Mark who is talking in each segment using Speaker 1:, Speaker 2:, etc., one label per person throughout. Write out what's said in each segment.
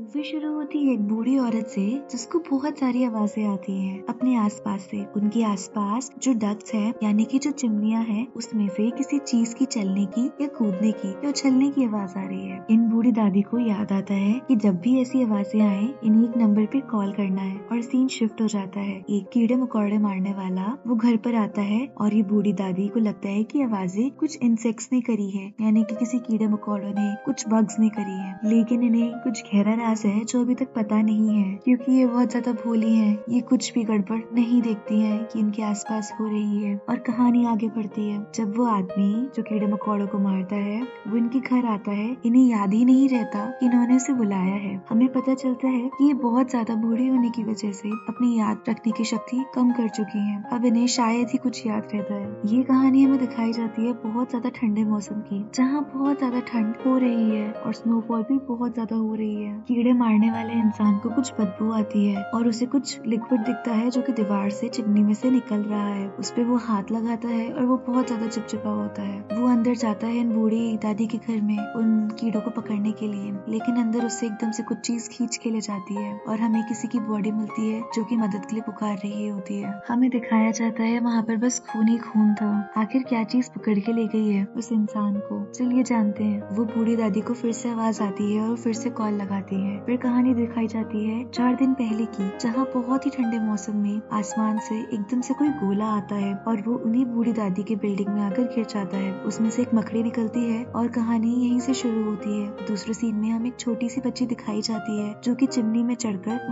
Speaker 1: Movie शुरू होती है एक बूढ़ी औरत से जिसको बहुत सारी आवाजें आती हैं अपने आसपास से। उनके आसपास जो डक्ट्स हैं यानी कि जो चिमनियां हैं उसमें से किसी चीज की चलने की या कूदने की या उछलने की आवाज आ रही है। इन बूढ़ी दादी को याद आता है कि जब भी ऐसी आवाजें आए इन्हें एक नंबर पे कॉल करना है और सीन शिफ्ट हो जाता है। एक कीड़े मकोड़े मारने वाला वो घर पर आता है और ये बूढ़ी दादी को लगता है कि आवाजें कुछ इंसेक्ट्स ने करी है यानी कि किसी कीड़े मकोड़ों ने, कुछ बग्स ने करी है। लेकिन इन्हें कुछ गहरा राज है जो अभी तक पता नहीं है क्योंकि ये बहुत ज्यादा भोली है। ये कुछ भी गड़बड़ नहीं देखती है कि इनके आसपास हो रही है और कहानी आगे बढ़ती है। जब वो आदमी जो कीड़े मकोड़ों को मारता है वो इनके घर आता है, इन्हें याद ही नहीं रहता कि इन्होंने उसे बुलाया है। हमें पता चलता है कि ये बहुत ज्यादा बूढ़ी होने की वजह से अपनी याद रखने की शक्ति कम कर चुकी है। अब इन्हें शायद ही कुछ याद रहता है। ये कहानी हमें दिखाई जाती है बहुत ज्यादा ठंडे मौसम की, जहाँ बहुत ज्यादा ठंड हो रही है और स्नोफॉल भी बहुत ज्यादा हो रही है। कीड़े मारने वाले इंसान को कुछ बदबू आती है और उसे कुछ लिक्विड दिखता है जो कि दीवार से, चिमनी में से निकल रहा है। उस पे वो हाथ लगाता है और वो बहुत ज्यादा चिपचिपा होता है। वो अंदर जाता है इन बूढ़ी दादी के घर में उन कीड़ों को पकड़ने के लिए, लेकिन अंदर उससे एकदम से कुछ चीज खींच के ले जाती है और हमें किसी की बॉडी मिलती है जो कि मदद के लिए पुकार रही होती है। हमें दिखाया जाता है वहाँ पर बस खून ही खून था। आखिर क्या चीज पकड़ के ले गई है उस इंसान को, चलिए जानते हैं। वो बूढ़ी दादी को फिर से आवाज आती है और फिर से कॉल लगाती है। फिर कहानी दिखाई जाती है 4 दिन पहले की, जहाँ बहुत ही ठंडे मौसम में आसमान से एकदम से कोई गोला आता है और वो उन्हीं बूढ़ी दादी के बिल्डिंग में आकर गिर जाता है। उसमें से एक मकड़ी निकलती है और कहानी यहीं से शुरू होती है। दूसरे सीन में हमें एक छोटी सी बच्ची दिखाई जाती है जो कि चिमनी में चढ़कर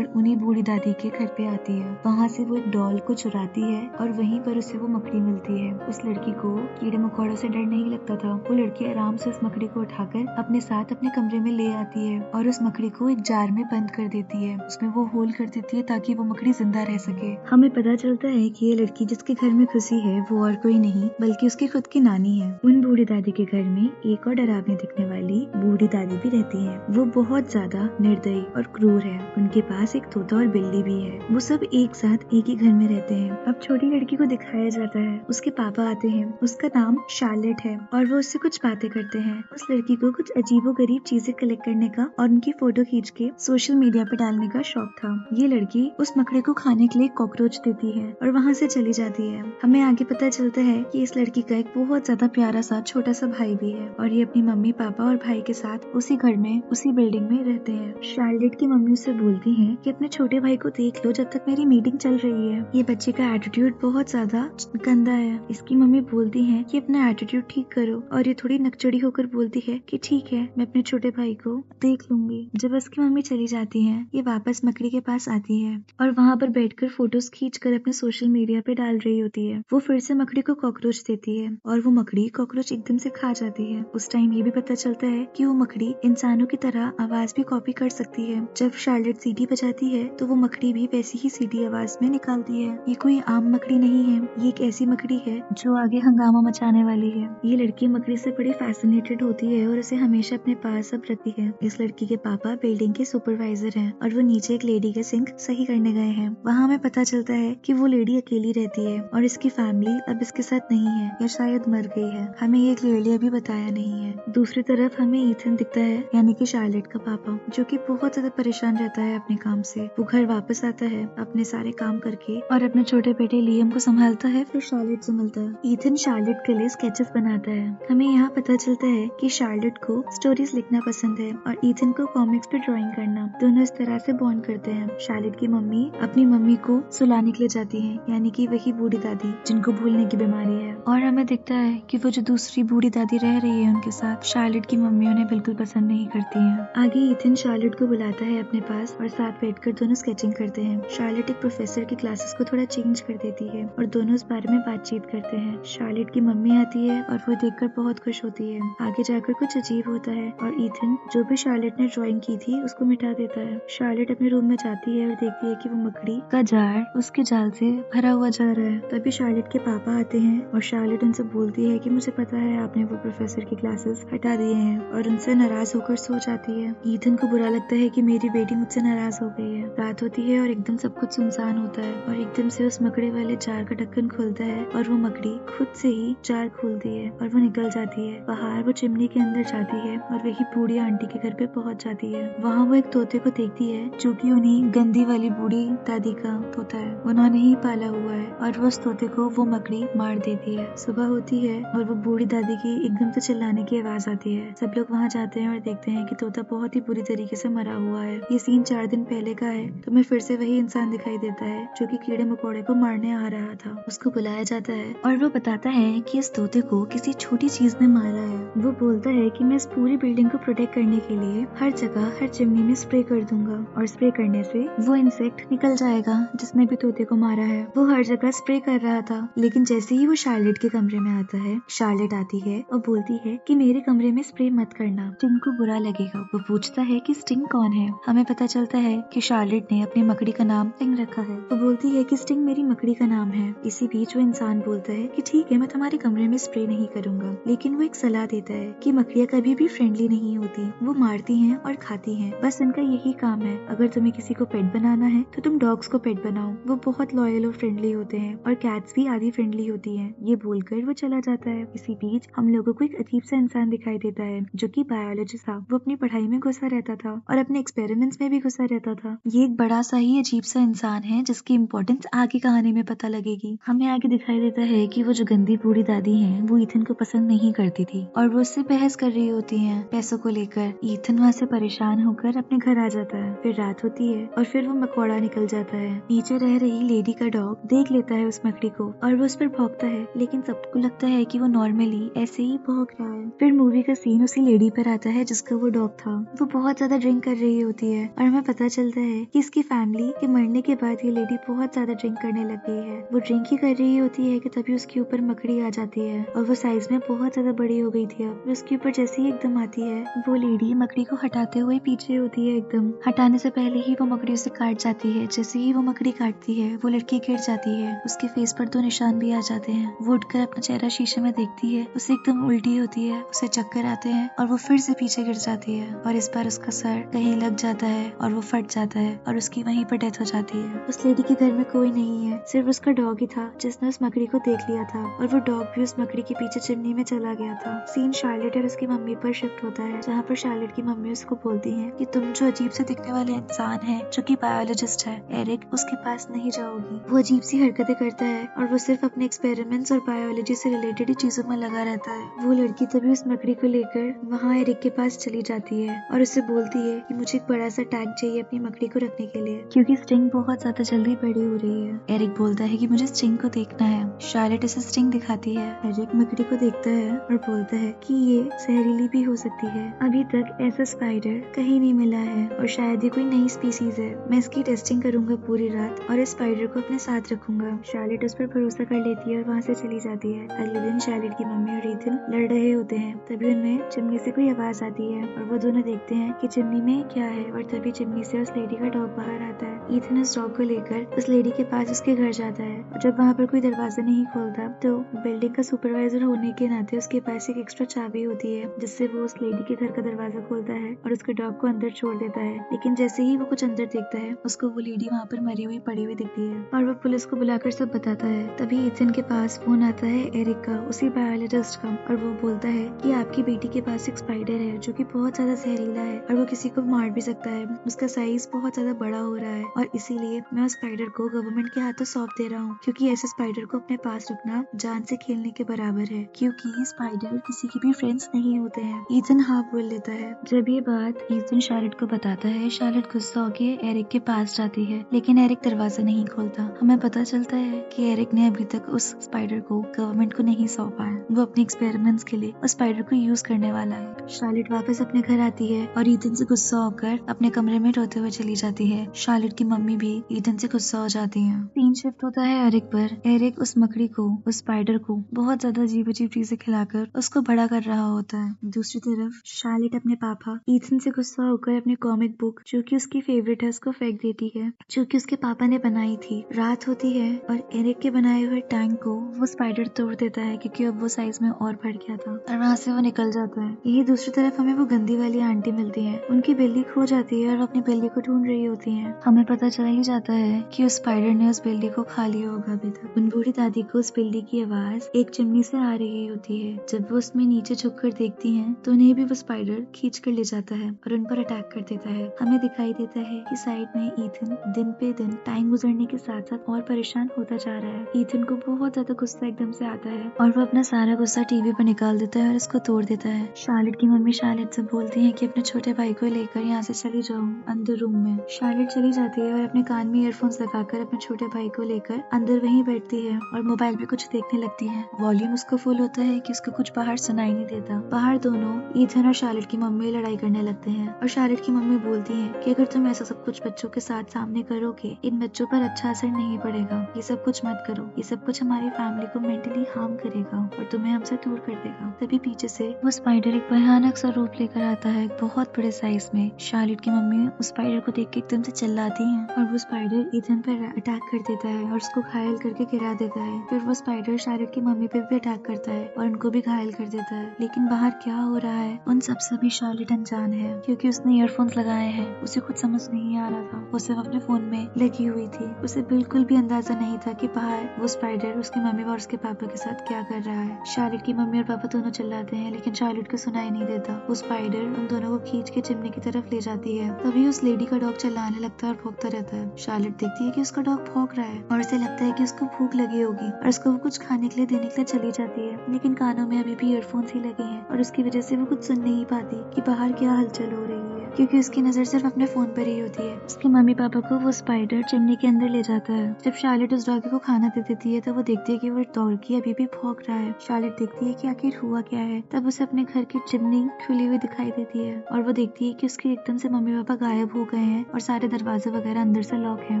Speaker 1: उन्हीं बूढ़ी दादी के घर पे आती है। वहाँ से वो एक डॉल को चुराती है और वहीं पर उसे वो मकड़ी मिलती है। उस लड़की को कीड़े मकोड़ों से डर नहीं लगता था। वो लड़की आराम से उस मकड़ी को उठाकर अपने साथ अपने कमरे में ले आती है और उस मकड़ी को एक जार में बंद कर देती है। उसमें वो होल कर देती है ताकि वो मकड़ी जिंदा रह सके। हमें पता चलता है कि ये लड़की जिसके घर में खुशी है वो और कोई नहीं बल्कि उसकी खुद की नानी है। उन बूढ़ी दादी के घर में एक और डरावनी दिखने वाली बूढ़ी दादी भी रहती है। वो बहुत ज्यादा निर्दयी और क्रूर है। उनके पास एक तोता और बिल्ली भी है। वो सब एक साथ एक ही घर में रहते हैं। अब छोटी लड़की को दिखाया जाता है, उसके पापा आते हैं। उसका नाम शार्लेट है और वो उससे कुछ बातें करते हैं। उस लड़की को कुछ अजीबोगरीब चीजें कलेक्ट करने का और उनकी फोटो खींच के सोशल मीडिया पे डालने का शौक था। ये लड़की उस मकड़े को खाने के लिए कॉकरोच देती है और वहाँ से चली जाती है। हमें आगे पता चलता है कि इस लड़की का एक बहुत ज्यादा प्यारा सा छोटा सा भाई भी है और ये अपनी मम्मी पापा और भाई के साथ उसी घर में, उसी बिल्डिंग में रहते हैं। शार्लेट की मम्मी उससे बोलती है कि अपने छोटे भाई को देख लो जब तक मेरी मीटिंग चल रही है। ये बच्चे का एटीट्यूड बहुत ज्यादा गंदा है। इसकी मम्मी बोलती है कि अपना एटीट्यूड ठीक करो और ये थोड़ी नकचड़ी होकर बोलती है कि ठीक है, मैं अपने छोटे भाई को देख लूंगी। जब उसकी मम्मी चली जाती है ये वापस मकड़ी के पास आती है और वहाँ पर बैठकर फोटोज खींचकर अपने सोशल मीडिया पे डाल रही होती है। वो फिर से मकड़ी को कॉकरोच देती है और वो मकड़ी कॉकरोच एकदम से खा जाती है। उस टाइम ये भी पता चलता है कि वो मकड़ी इंसानों की तरह आवाज भी कॉपी कर सकती है। जब शार्लेट सीटी बजाती है तो वो मकड़ी भी वैसी ही सीटी आवाज में निकालती है। ये कोई आम मकड़ी नहीं है, ये एक ऐसी मकड़ी है जो आगे हंगामा मचाने वाली है। ये लड़की मकड़ी से बड़ी फैसिनेटेड होती है और उसे हमेशा अपने पास सब रखती है। इस लड़की के पापा बिल्डिंग के सुपरवाइजर हैं और वो नीचे एक लेडी के सिंक सही करने गए हैं। वहाँ हमें पता चलता है कि वो लेडी अकेली रहती है और इसकी फैमिली अब इसके साथ नहीं है या शायद मर गई है। हमें ये क्लियरली अभी बताया नहीं है। दूसरी तरफ हमें ईथन दिखता है यानी कि शार्लेट का पापा, जो कि बहुत ज्यादा परेशान रहता है अपने काम से। वो घर वापस आता है अपने सारे काम करके और अपने छोटे बेटे लियम को संभालता है। फिर शार्लेट से मिलता है। ईथन शार्लेट के लिए स्केचेस बनाता है। हमें यहाँ पता चलता है कि शार्लेट को स्टोरीज लिखना पसंद है और ईथन को कॉमिक्स पे ड्राइंग करना। दोनों इस तरह से बॉन्ड करते हैं। शार्लेट की मम्मी अपनी मम्मी को सुलाने के लिए जाती है यानी कि वही बूढ़ी दादी जिनको भूलने की बीमारी है। और हमें दिखता है कि वो जो दूसरी बूढ़ी दादी रह रही है उनके साथ शार्लेट की मम्मी उन्हें बिल्कुल पसंद नहीं करती है। आगे ईथन शार्लेट को बुलाता है अपने पास और साथ बैठकर दोनों स्केचिंग करते हैं। शार्लेट एक प्रोफेसर की क्लासेस को थोड़ा चेंज कर देती है और दोनों इस बारे में बातचीत करते हैं। शार्लेट की मम्मी आती है और वो देखकर बहुत खुश होती है। आगे जाकर कुछ अजीब होता है और ईथन जो भी शार्लेट ने ड्राइंग की थी उसको मिटा देता है। शार्लेट अपने रूम में जाती है और देखती है कि वो मकड़ी का जार उसके जाल से भरा हुआ जा रहा है। तभी शार्लेट के पापा आते हैं और शार्लेट उनसे बोलती है कि मुझे पता है आपने वो प्रोफेसर की क्लासेस हटा दिए हैं और उनसे नाराज होकर सो जाती है। ईथन को बुरा लगता है कि मेरी बेटी मुझसे नाराज हो गई है। रात होती है और एकदम सब कुछ सुनसान होता है और एकदम से उस मकड़े वाले जार का ढक्कन खुलता है और वो मकड़ी खुद से ही जार खोलती है और वो निकल जाती है बाहर। वो चिमनी के अंदर जाती है और वही बूढ़ी आंटी के घर पे पहुंच जाती है। वहाँ वो एक तोते को देखती है जो कि उन्हीं गंदी वाली बूढ़ी दादी का तोता है, उन्होंने ही पाला हुआ है, और वो उस तोते को वो मकड़ी मार देती है। सुबह होती है और वो बूढ़ी दादी की एकदम से चिल्लाने की आवाज आती है। सब लोग वहाँ जाते हैं और देखते हैं कि तोता बहुत ही बुरी तरीके से मरा हुआ है। ये सीन 4 दिन पहले का है। तो मैं फिर से वही इंसान दिखाई देता है जो कि कीड़े मकोड़े को मारने आ रहा था। उसको बुलाया जाता है और वो बताता है कि इस तोते को किसी छोटी चीज ने मारा है। वो बोलता है कि मैं इस पूरी बिल्डिंग को प्रोटेक्ट करने के लिए हर जगह हर चिमनी में स्प्रे कर दूंगा, और स्प्रे करने से वो इंसेक्ट निकल जाएगा जिसने भी तोते को मारा है। वो हर जगह स्प्रे कर रहा था, लेकिन जैसे ही वो शार्लेट के कमरे में आता है, शार्लेट आती है और बोलती है कि मेरे कमरे में स्प्रे मत करना, स्टिंग को बुरा लगेगा। वो पूछता है कि स्टिंग कौन है। हमें पता चलता है कि शार्लेट ने अपनी मकड़ी का नाम स्टिंग रखा है। वो बोलती है कि स्टिंग मेरी मकड़ी का नाम है। इसी बीच वो इंसान बोलता है कि ठीक है, मैं तुम्हारे कमरे में स्प्रे नहीं करूंगा, लेकिन वो एक सलाह देता है कि मकड़ियाँ कभी भी फ्रेंडली नहीं होती, वो मारती हैं और खाती हैं, बस उनका यही काम है। अगर तुम्हें किसी को पेट बनाना है तो तुम डॉग्स को पेट बनाओ, वो बहुत लॉयल और फ्रेंडली होते हैं, और कैट्स भी आधी फ्रेंडली होती हैं। ये बोलकर वो चला जाता है। इसी बीच हम लोगों को एक अजीब सा इंसान दिखाई देता है जो कि बायोलॉजिस्ट था। वो अपनी पढ़ाई में घुसा रहता था और अपने एक्सपेरिमेंट्स में भी घुसा रहता था। ये एक बड़ा सा ही अजीब सा इंसान है जिसकी इम्पोर्टेंस आगे कहानी में पता लगेगी। हमें आगे दिखाई देता है कि वो जो गंदी बूढ़ी दादी है वो ईथन को पसंद नहीं करती थी और वो उससे बहस कर रही होती है पैसों को लेकर। ईथन वहाँ से परेशान होकर अपने घर आ जाता है। फिर रात होती है और फिर वो मकोड़ा निकल जाता है। नीचे रह रही लेडी का डॉग देख लेता है उस मकड़ी को और वो उस पर भौंकता है, लेकिन सबको लगता है कि वो नॉर्मली ऐसे ही भौंक रहा है। फिर मूवी का सीन उसी लेडी पर आता है जिसका वो डॉग था। वो बहुत ज्यादा ड्रिंक कर रही होती है और हमें पता चलता है कि इसकी फैमिली के मरने के बाद ये लेडी बहुत ज्यादा ड्रिंक करने लग गई है। वो ड्रिंक ही कर रही होती है कि तभी उसके ऊपर मकड़ी आ जाती है और वो साइज में बहुत ज्यादा बड़ी हो गई थी। अब उसके ऊपर जैसे ही एकदम आती है, वो लेडी मकड़ी को हटाते हुए पीछे होती है। एकदम हटाने से पहले ही वो मकड़ी उसे काट जाती है। जैसे ही वो मकड़ी काटती है, वो लड़की गिर जाती है। उसके फेस पर 2 निशान भी आ जाते हैं। वो उठकर अपना चेहरा शीशे में देखती है, उसे एकदम उल्टी होती है, उसे चक्कर आते हैं और वो फिर से पीछे गिर जाती है, और इस बार उसका सर कहीं लग जाता है और वो फट जाता है और उसकी वहीं पर डेथ हो जाती है। उस लेडी के घर में कोई नहीं है, सिर्फ उसका डॉग ही था जिसने उस मकड़ी को देख लिया था, और वो डॉग भी उस मकड़ी के पीछे चिमनी में चला गया था। सीन शार्लेट और उसकी मम्मी पर शिफ्ट होता है, जहाँ पर शार्लेट की मम्मी उसको बोलती है कि तुम जो अजीब से दिखने वाले इंसान है जो कि बायोलॉजिस्ट है एरिक, उसके पास नहीं जाओगी। वो अजीब सी हरकतें करता है और वो सिर्फ अपने एक्सपेरिमेंट्स और बायोलॉजी से रिलेटेड ही चीजों में लगा रहता है। वो लड़की तभी उस मकड़ी को लेकर वहाँ एरिक के पास चली जाती है और उससे बोलती है कि मुझे एक बड़ा सा टैंक चाहिए अपनी मकड़ी को रखने के लिए, क्योंकि स्टिंग बहुत ज्यादा जल्दी बड़ी हो रही है। एरिक बोलता है कि मुझे स्टिंग को देखना है। शार्लेट उसे स्टिंग दिखाती है। एरिक मकड़ी को देखता है और बोलता है कि ये जहरीली भी हो सकती है, अभी तक ऐसा स्पाइडर कहीं नहीं मिला है और शायद ये कोई नई स्पीसीज है। मैं इसकी टेस्टिंग करूंगा पूरी रात और इस स्पाइडर को अपने साथ रखूंगा। शार्लेट उस पर भरोसा कर लेती है और वहाँ से चली जाती है। अगले दिन शार्लेट की मम्मी और ईथन लड़ रहे होते हैं, तभी उनमें चिमनी से कोई आवाज आती है और वो दोनों देखते हैं कि चिमनी में क्या है, और तभी चिमनी से उस लेडी का डॉग बाहर आता है। ईथन उस डॉग को लेकर उस लेडी के पास उसके घर जाता है और जब वहाँ पर कोई दरवाजा नहीं खोलता तो बिल्डिंग का सुपरवाइजर होने के नाते उसके पास एक एक्स्ट्रा चाबी होती है, जिससे वो उस लेडी के घर का दरवाजा खोलता है और उसके डॉग को अंदर छोड़ देता है। लेकिन जैसे ही वो कुछ अंदर देखता है, उसको वो लेडी वहाँ पर मरी हुई पड़ी हुई दिखती है और वो पुलिस को बुलाकर सब बताता है। तभी ईथन के पास फोन आता है एरिक का, उसी बायोलॉजिस्ट का, और वो बोलता है कि आपकी बेटी के पास एक स्पाइडर है जो कि बहुत ज्यादा जहरीला है और वो किसी को मार भी सकता है। उसका साइज बहुत ज्यादा बड़ा हो रहा है और इसीलिए मैं उस स्पाइडर को गवर्नमेंट के हाथों सौंप दे रहा हूँ, क्योंकि ऐसे स्पाइडर को अपने पास रखना जान से खेलने के बराबर है, क्योंकि स्पाइडर किसी के भी फ्रेंड्स नहीं होते हैं। ईथन हाँ बोल लेता है। जब ये बात ईथन शार्लेट को बताता है, शार्लेट गुस्सा होके एरिक के पास जाती है, लेकिन एरिक दरवाजा नहीं खोलता। हमें पता चलता है कि एरिक ने अभी तक उस स्पाइडर को गवर्नमेंट को नहीं सौंपा है, वो अपने एक्सपेरिमेंट्स के लिए उस स्पाइडर को यूज करने वाला है। शार्लेट वापस अपने घर आती है और ईथन से गुस्सा होकर अपने कमरे में रोते हुए चली जाती है। शार्लेट की मम्मी भी ईथन से गुस्सा हो जाती है। सीन शिफ्ट होता है एरिक पर। एरिक उस मकड़ी को, उस स्पाइडर को बहुत ज्यादा अजीब अजीब चीजें खिलाकर उसको बड़ा कर रहा होता है। दूसरी तरफ शार्लेट अपने पापा ईथन से गुस्सा होकर अपनी कॉमिक बुक जो कि उसकी फेवरेट है उसको फेंक देती है, जो कि उसके पापा ने बनाई थी। रात होती है और एरिक के बनाए हुए टैंक को वो स्पाइडर तोड़ देता है, क्योंकि अब वो साइज में और बढ़ गया था, और वहाँ से वो निकल जाता है। यही दूसरी तरफ हमें वो गंदी वाली आंटी मिलती है। उनकी बिल्ली खो जाती है और वो अपनी बिल्ली को ढूंढ रही होती है। हमें पता चल ही जाता है कि उस स्पाइडर ने उस बिल्ली को खा लिया होगा अभी तक। उन बूढ़ी दादी को उस बिल्ली की आवाज एक चिमनी से आ रही होती है। जब वो उसमें नीचे झुककर देखती हैं, तो उन्हें भी वो स्पाइडर खींच कर ले जाता है और उन पर अटैक कर देता है। हमें दिखाई देता है कि साइड में ईथन दिन पे दिन टाइम गुजरने के साथ साथ और परेशान होता जा रहा है। ईथन को बहुत ज्यादा गुस्सा एकदम से आता है और वो अपना सारा गुस्सा टीवी पर निकाल देता है और इसको तोड़ देता है। शार्लेट की मम्मी शार्लेट से बोलती है कि अपने छोटे भाई को लेकर यहाँ से चली जाओ अंदर रूम में। शार्लेट चली जाती है और अपने कान में ईयरफोन्स लगाकर अपने छोटे भाई को लेकर अंदर वहीं बैठती है और मोबाइल पे कुछ देखने लगती है। वॉल्यूम उसको फुल होता है कि उसको कुछ बाहर सुनाई नहीं देता। बाहर दोनों ईथन और शार्लेट की मम्मी लड़ाई करने लगते हैं और शार्लेट की मम्मी बोलती है कि अगर तुम ऐसा सब कुछ बच्चों के साथ सामने करोगे इन बच्चों पर अच्छा असर नहीं पड़ेगा, ये सब कुछ मत करो, ये सब कुछ हमारी फैमिली को मेंटली हार्म करेगा और तुम्हें हमसे दूर कर देगा। तभी पीछे से वो स्पाइडर एक भयानक सा रूप लेकर आता है, बहुत बड़े साइज में। शार्लेट की मम्मी उस स्पाइडर को देख के एकदम से चिल्लाती है और वो स्पाइडर ईथन पर अटैक कर देता है और उसको घायल करके गिरा देता है। फिर वो स्पाइडर शार्लेट की मम्मी पे भी अटैक करता है और उनको भी घायल कर देता है। लेकिन बाहर क्या हो रहा है उन सबसे भी शार्लेट अनजान है, क्योंकि उसने ईयरफोन्स लगाए हैं। उसे कुछ समझ नहीं आ रहा था, वो सिर्फ अपने फोन में लगी हुई थी। उसे बिल्कुल भी अंदाजा नहीं था कि बाहर वो स्पाइडर उसकी मम्मी और उसके पापा के साथ क्या कर रहा है। शार्लेट की मम्मी और पापा दोनों चिल्लाते हैं लेकिन शार्लेट को सुनाई नहीं देता। वो स्पाइडर उन दोनों को खींच के चिमनी की तरफ ले जाती है। तभी उस लेडी का डॉग चिल्लाने लगता है और भौंकता रहता है। शार्लेट देखती है कि उसका डॉग भौंक रहा है और उसे लगता है कि उसको भूख लगी होगी और उसको वो कुछ खाने के लिए देने के लिए चली जाती है। लेकिन कानों में अभी भी ईयरफोन्स ही लगे हैं और उसकी वजह से वो कुछ सुन नहीं पाती कि बाहर क्या हलचल हो रही है, क्योंकि उसकी नजर सिर्फ अपने फोन पर ही होती है। उसके मम्मी पापा को वो स्पाइडर चिमनी के अंदर ले जाता है। जब शार्लेट उस डॉगी को खाना दे देती है तो वो देखती है कि वो डॉगी अभी भी भौंक रहा है। शार्लेट देखती है कि आखिर हुआ क्या है। तब उसे अपने घर की चिमनी खुली हुई दिखाई देती है और वो देखती है कि उसके एकदम से मम्मी पापा गायब हो गए हैं और सारे दरवाजे वगैरह अंदर से लॉक हैं।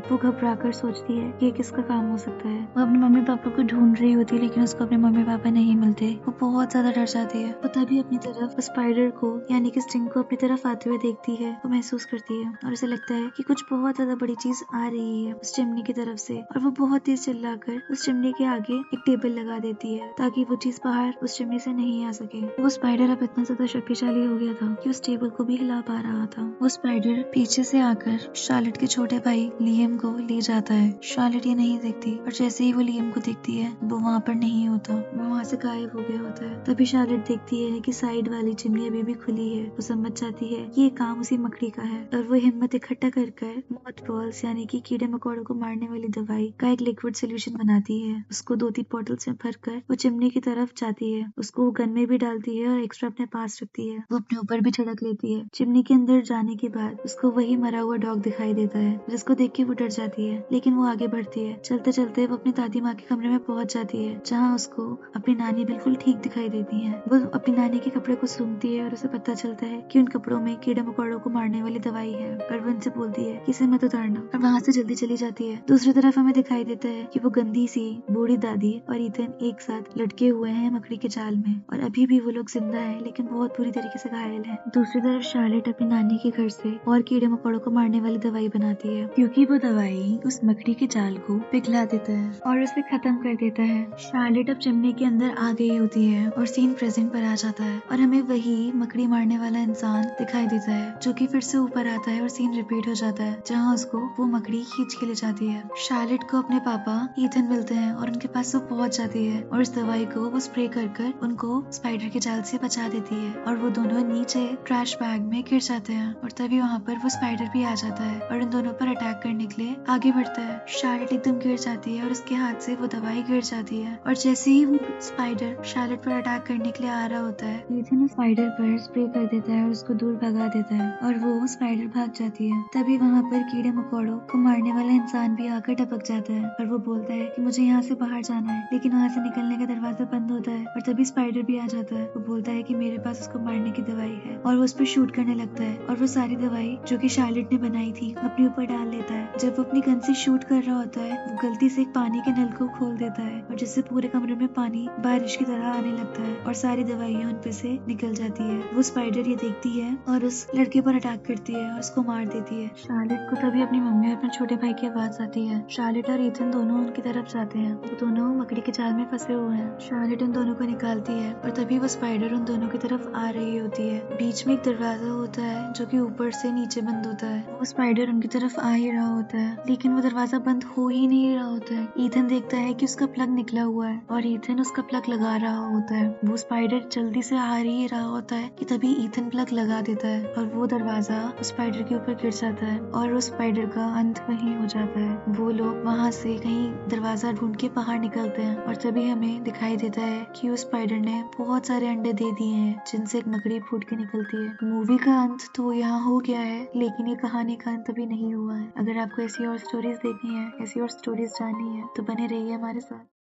Speaker 1: वो घबरा कर सोचती है कि ये किसका काम हो सकता है। वो अपने मम्मी पापा को ढूंढ रही होती है लेकिन उसको अपने मम्मी पापा नहीं मिलते। वो बहुत ज्यादा डर जाती है। वो तभी अपनी तरफ स्पाइडर को यानी कि स्टिंग को अपनी तरफ आते हुए देखती है। वो महसूस करती है और उसे लगता है कि कुछ बहुत ज्यादा बड़ी चीज आ रही है उस चिमनी की तरफ से और वो बहुत तेज चिल्लाकर उस चिमनी के आगे एक टेबल लगा देती है ताकि वो चीज बाहर उस चिमनी से नहीं आ सके। वो स्पाइडर अब इतना ज्यादा शक्तिशाली हो गया था कि उस टेबल को भी हिला पा रहा था। वो स्पाइडर पीछे से आकर शार्लेट के छोटे भाई लियम को ले जाता है। शार्लेट ये नहीं देखती और जैसे ही वो लियम को देखती है वो वहाँ पर नहीं होता, वो वहाँ से गायब हो गया होता है। तभी शार्लेट देखती है कि साइड वाली चिमनी अभी भी खुली है। वो समझ जाती है कि ये काम उसी मकड़ी का है और वो हिम्मत इकट्ठा कर मॉथबॉल्स यानी कि कीड़े मकोड़ों को मारने वाली दवाई का एक लिक्विड सोल्यूशन बनाती है। उसको 2-3 बॉटल्स में भरकर वो चिमनी की तरफ जाती है। उसको वो गन में भी डालती है और एक्स्ट्रा अपने पास रखती है। वो अपने ऊपर भी छिड़क लेती है। चिमनी के अंदर जाने के बाद उसको वही मरा हुआ डॉग दिखाई देता है जिसको देख के वो डर जाती है, लेकिन वो आगे बढ़ती है। चलते चलते वो अपनी दादी माँ के कमरे में पहुंच जाती है जहाँ उसको अपनी नानी बिल्कुल ठीक दिखाई देती है। वो अपनी नानी के कपड़े को सूंघती है और उसे पता चलता है कि उन कपड़ों में कीड़े मकोड़ों को मारने वाली दवाई है और वो उनसे बोलती है कि इसे मत उतारना और वहाँ से जल्दी चली जाती है। दूसरी तरफ हमें दिखाई देता है कि वो गंदी सी बूढ़ी दादी और ईथन एक साथ लटके हुए हैं मकड़ी के जाल में और अभी भी वो लोग जिंदा है लेकिन बहुत बुरी तरीके से घायल है। दूसरी तरफ शार्लेट अपनी नानी के घर से और कीड़े मकोड़ों को मारने वाली दवाई बनाती है, क्योंकि वो दवाई उस मकड़ी के जाल को पिघला देता है और उसे खत्म कर देता है। शार्लेट अब चिमनी के अंदर आ गई होती है और सीन प्रेजेंट पर आ जाता है और हमें वही मकड़ी मारने वाला इंसान दिखाई देता है जो कि फिर से ऊपर आता है और सीन रिपीट हो जाता है जहाँ उसको वो मकड़ी खींच के ले जाती है। शार्लेट को अपने पापा ईथन मिलते हैं और उनके पास वो पहुंच जाती है और इस दवाई को वो स्प्रे कर कर उनको स्पाइडर के जाल से बचा देती है और वो दोनों नीचे ट्रैश बैग में गिर जाते हैं और तभी वहाँ पर वो स्पाइडर भी आ जाता है और इन दोनों पर अटैक करने के लिए आगे बढ़ता है। शार्लेट एकदम गिर जाती है और उसके हाथ से वो दवाई गिर जाती है और जैसे ही वो स्पाइडर शार्लेट पर अटैक करने के लिए आ रहा होता है ईथन उस स्पाइडर पर स्प्रे कर देता है और उसको दूर भगा देता है और वो स्पाइडर भाग जाती है। तभी वहाँ पर कीड़े मकोड़ों को मारने वाला इंसान भी आकर टपक जाता है और वो बोलता है कि मुझे यहाँ से बाहर जाना है, लेकिन वहाँ से निकलने का दरवाजा बंद होता है और तभी स्पाइडर भी आ जाता है। वो बोलता है कि मेरे पास उसको मारने की दवाई है और वो उस पर शूट करने लगता है और वो सारी दवाई जो कि शार्लेट ने बनाई थी अपने ऊपर डाल लेता है। जब वो अपनी गन से शूट कर रहा होता है वो गलती से एक पानी के नल को खोल देता है और जिससे पूरे कमरे में पानी बारिश की तरह आने लगता है और सारी दवाइयाँ उन पे से निकल जाती है। वो स्पाइडर ये देखती है और उस लड़के पर अटैक करती है और उसको मार देती है। शार्लेट को तभी अपनी मम्मी और अपने छोटे भाई की आवाज आती है। शार्लेट और ईथन दोनों उनकी तरफ जाते हैं। वो दोनों मकड़ी के जाल में फंसे हुए हैं। शार्लेट उन दोनों को निकालती है और तभी वो स्पाइडर उन दोनों की तरफ आ रही होती है। बीच में एक दरवाजा होता है जो कि ऊपर से नीचे बंद होता है। वो स्पाइडर उनकी तरफ आ ही रहा होता है, लेकिन वो दरवाजा बंद हो ही नहीं रहा होता है। ईथन देखता है कि उसका प्लग निकला हुआ है और ईथन उसका प्लग लगा रहा होता है। वो स्पाइडर जल्दी से आ ही रहा होता है कि तभी ईथन प्लग लगा देता है और वो दरवाजा उस स्पाइडर के ऊपर गिर जाता है और उस स्पाइडर का अंत वहीं हो जाता है। वो लोग वहाँ से कहीं दरवाजा ढूंढ के बाहर निकलते हैं और तभी हमें दिखाई देता है कि उस स्पाइडर ने बहुत सारे अंडे दे दिए हैं जिनसे एक मकड़ी फूट के निकलती है। मूवी का अंत तो यहाँ हो गया है, लेकिन ये कहानी का अंत अभी नहीं हुआ है। अगर आपको ऐसी और स्टोरीज देखनी है, ऐसी और स्टोरीज जाननी है, तो बने रहिए हमारे साथ।